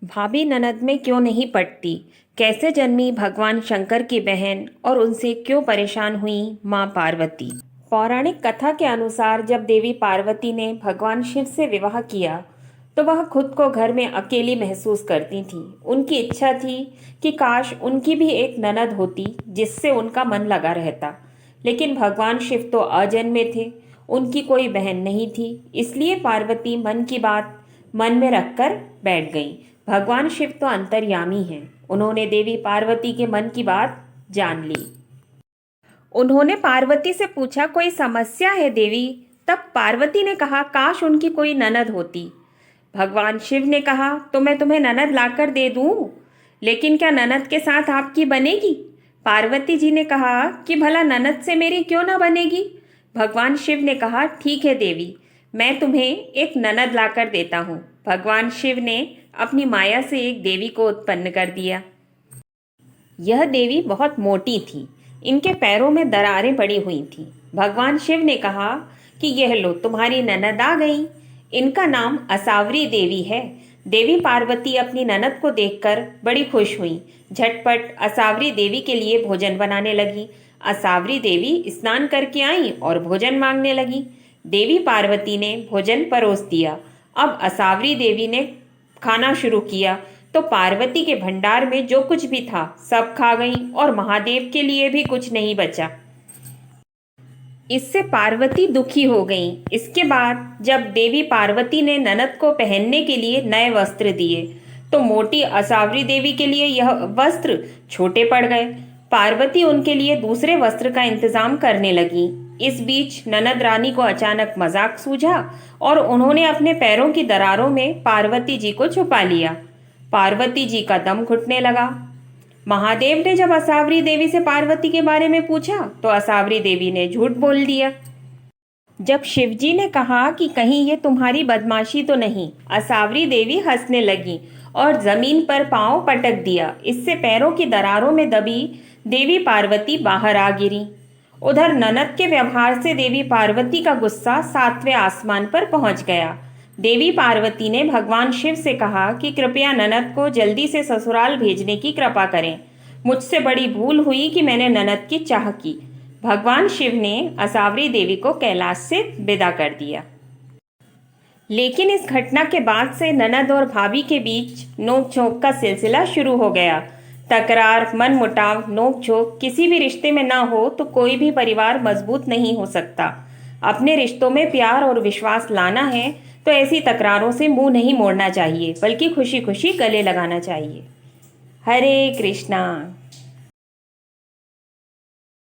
भाभी ननद में क्यों नहीं पटती? कैसे जन्मी भगवान शंकर की बहन और उनसे क्यों परेशान हुई माँ पार्वती? पौराणिक कथा के अनुसार जब देवी पार्वती ने भगवान शिव से विवाह किया तो वह खुद को घर में अकेली महसूस करती थी। उनकी इच्छा थी कि काश उनकी भी एक ननद होती जिससे उनका मन लगा रहता। लेकिन भगवान शिव तो अजन्मे थे, उनकी कोई बहन नहीं थी। इसलिए पार्वती मन की बात मन में रखकर बैठ गई। भगवान शिव तो अंतर्यामी हैं। उन्होंने देवी पार्वती के मन की बात जान ली। उन्होंने पार्वती से पूछा, कोई समस्या है देवी? तब पार्वती ने कहा, काश उनकी कोई ननद होती। भगवान शिव ने कहा, तो मैं तुम्हें ननद लाकर दे दूं, लेकिन क्या ननद के साथ आपकी बनेगी? पार्वती जी ने कहा कि भला ननद से मेरी क्यों ना बनेगी? भगवान शिव ने कहा, ठीक है देवी, मैं तुम्हें एक ननद लाकर देता हूँ। भगवान शिव ने अपनी माया से एक देवी को उत्पन्न कर दिया। यह देवी बहुत मोटी थी, इनके पैरों में दरारें पड़ी हुई थीं। भगवान शिव ने कहा कि यह लो, तुम्हारी ननद आ गई। इनका नाम असावरी देवी है। देवी पार्वती अपनी ननद को देखकर बड़ी खुश हुई। झटपट असावरी देवी के लिए भोजन बनाने लगी। असावरी देवी स्नान करके आई और भोजन मांगने लगी। देवी पार्वती ने भोजन परोस दिया। अब असावरी देवी ने खाना शुरू किया तो पार्वती के भंडार में जो कुछ भी था सब खा गई और महादेव के लिए भी कुछ नहीं बचा। इससे पार्वती दुखी हो गई। इसके बाद जब देवी पार्वती ने ननद को पहनने के लिए नए वस्त्र दिए तो मोटी असावरी देवी के लिए यह वस्त्र छोटे पड़ गए। पार्वती उनके लिए दूसरे वस्त्र का इंतजाम करने लगी। इस बीच ननद रानी को अचानक मजाक सूझा और उन्होंने अपने पैरों की दरारों में पार्वती जी को छुपा लिया। पार्वती जी का दम घुटने लगा। महादेव ने जब असावरी देवी से पार्वती के बारे में पूछा तो असावरी देवी ने झूठ बोल दिया। जब शिवजी ने कहा कि कहीं ये तुम्हारी बदमाशी तो नहीं, असावरी देवी हंसने लगी और जमीन पर पांव पटक दिया। इससे पैरों की दरारों में दबी देवी पार्वती बाहर आ गिरी। उधर ननद के व्यवहार से देवी पार्वती का गुस्सा 7वें आसमान पर पहुंच गया। देवी पार्वती ने भगवान शिव से कहा कि कृपया ननद को जल्दी से ससुराल भेजने की कृपा करें। मुझसे बड़ी भूल हुई कि मैंने ननद की चाह की। भगवान शिव ने असावरी देवी को कैलाश से विदा कर दिया। लेकिन इस घटना के बाद से ननद और भाभी के बीच नोक-झोंक का सिलसिला शुरू हो गया। तकरार, मनमुटाव, नोक-झोंक किसी भी रिश्ते में ना हो तो कोई भी परिवार मजबूत नहीं हो सकता। अपने रिश्तों में प्यार और विश्वास लाना है तो ऐसी तकरारों से मुंह नहीं मोड़ना चाहिए, बल्कि खुशी खुशी गले लगाना चाहिए। हरे कृष्णा।